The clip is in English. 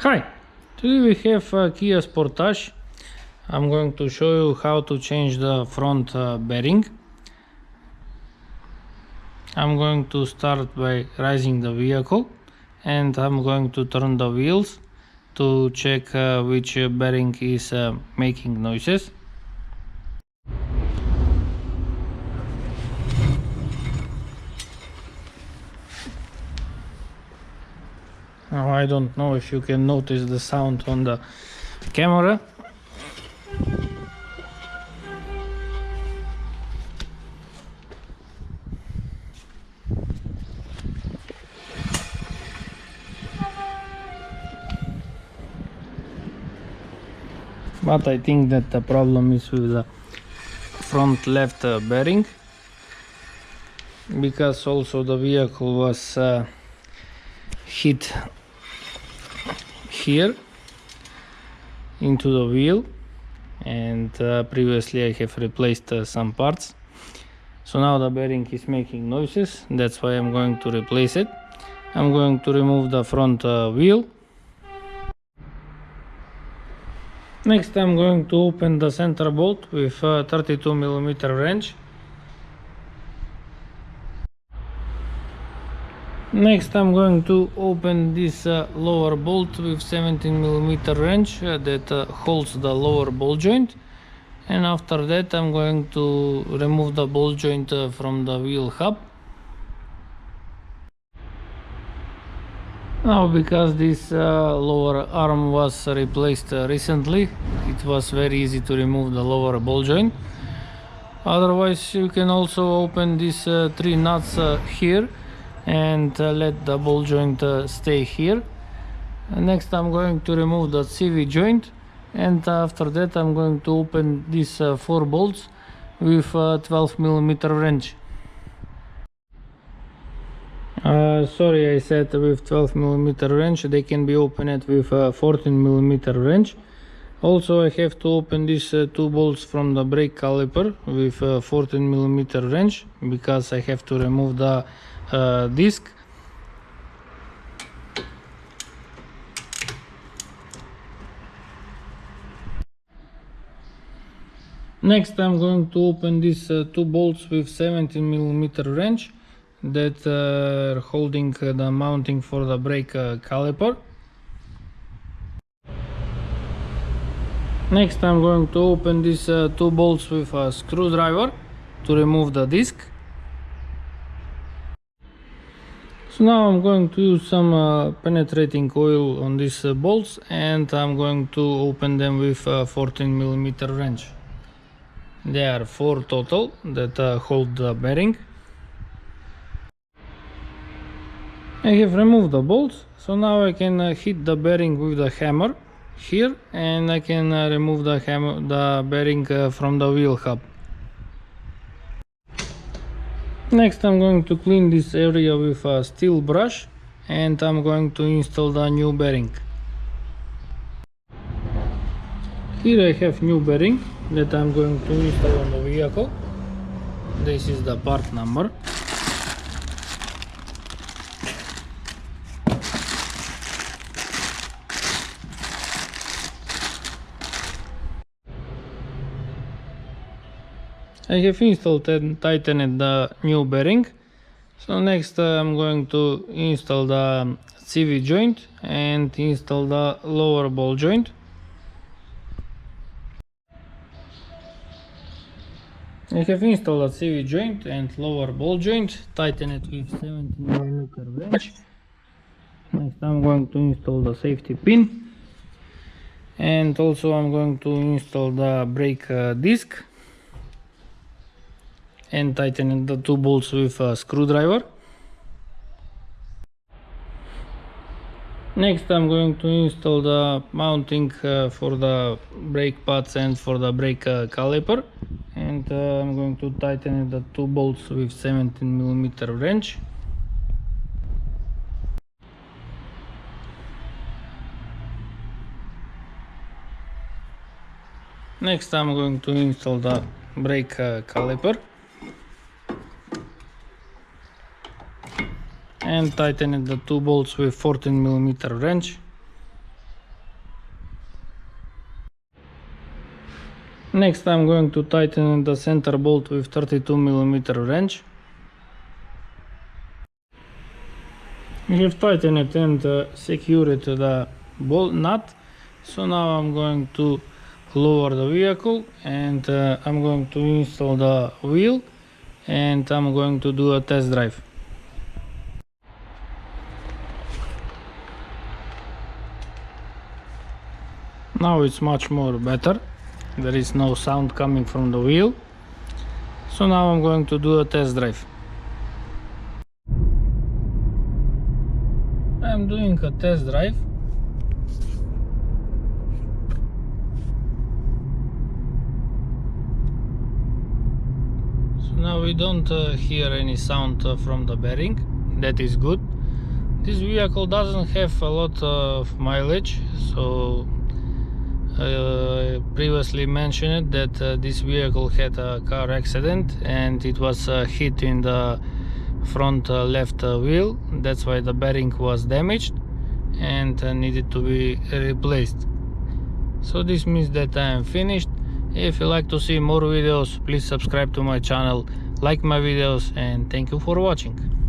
Hi, today we have a Kia Sportage. I'm going to show you how to change the front bearing. I'm going to start by raising the vehicle and I'm going to turn the wheels to check which bearing is making noises. Now I don't know if you can notice the sound on the camera. But I think that the problem is with the front left bearing, because also the vehicle was hit here into the wheel, and previously I have replaced some parts, so now the bearing is making noises. That's why I'm going to replace it. I'm going to remove the front wheel. Next I'm going to open the center bolt with 32mm wrench. Next I'm going to open this lower bolt with 17mm wrench that holds the lower ball joint, and after that I'm going to remove the ball joint from the wheel hub. Now, because this lower arm was replaced recently, it was very easy to remove the lower ball joint. Otherwise you can also open these three nuts here and let the ball joint stay here. Next I'm going to remove the CV joint, and after that I'm going to open these four bolts with 12mm wrench. Sorry, I said with 12mm wrench. They can be opened with 14mm wrench. Also I have to open these two bolts from the brake caliper with 14mm wrench, because I have to remove the disc. Next I'm going to open these two bolts with 17mm wrench that are holding the mounting for the brake caliper. Next I'm going to open these two bolts with a screwdriver to remove the disc. So now I'm going to use some penetrating oil on these bolts, and I'm going to open them with a 14mm wrench. There are four total that hold the bearing. I have removed the bolts, so now I can hit the bearing with the hammer here, and I can remove the bearing from the wheel hub. Next I'm going to clean this area with a steel brush, and I'm going to install the new bearing. Here I have new bearing that I'm going to install on the vehicle. This is the part number. I have installed and tightened the new bearing. So next I'm going to install the CV joint and install the lower ball joint. I have installed the CV joint and lower ball joint, tighten it with 17mm wrench. Next I'm going to install the safety pin, and also I'm going to install the brake disc and tighten the two bolts with a screwdriver. Next I'm going to install the mounting for the brake pads and for the brake caliper, and I'm going to tighten the two bolts with 17mm wrench. Next I'm going to install the brake caliper and tighten the two bolts with 14mm wrench. Next I'm going to tighten the center bolt with 32mm wrench. We have tightened it and secured the bolt nut. So now I'm going to lower the vehicle and I'm going to install the wheel and I'm going to do a test drive. Now it's much more better. There is no sound coming from the wheel. So now I'm going to do a test drive. I'm doing a test drive. So now we don't hear any sound from the bearing. That is good. This vehicle doesn't have a lot of mileage, so I previously mentioned that this vehicle had a car accident and it was hit in the front left wheel. That's why the bearing was damaged and needed to be replaced. So this means that I am finished. If you like to see more videos, please subscribe to my channel, like my videos, and thank you for watching.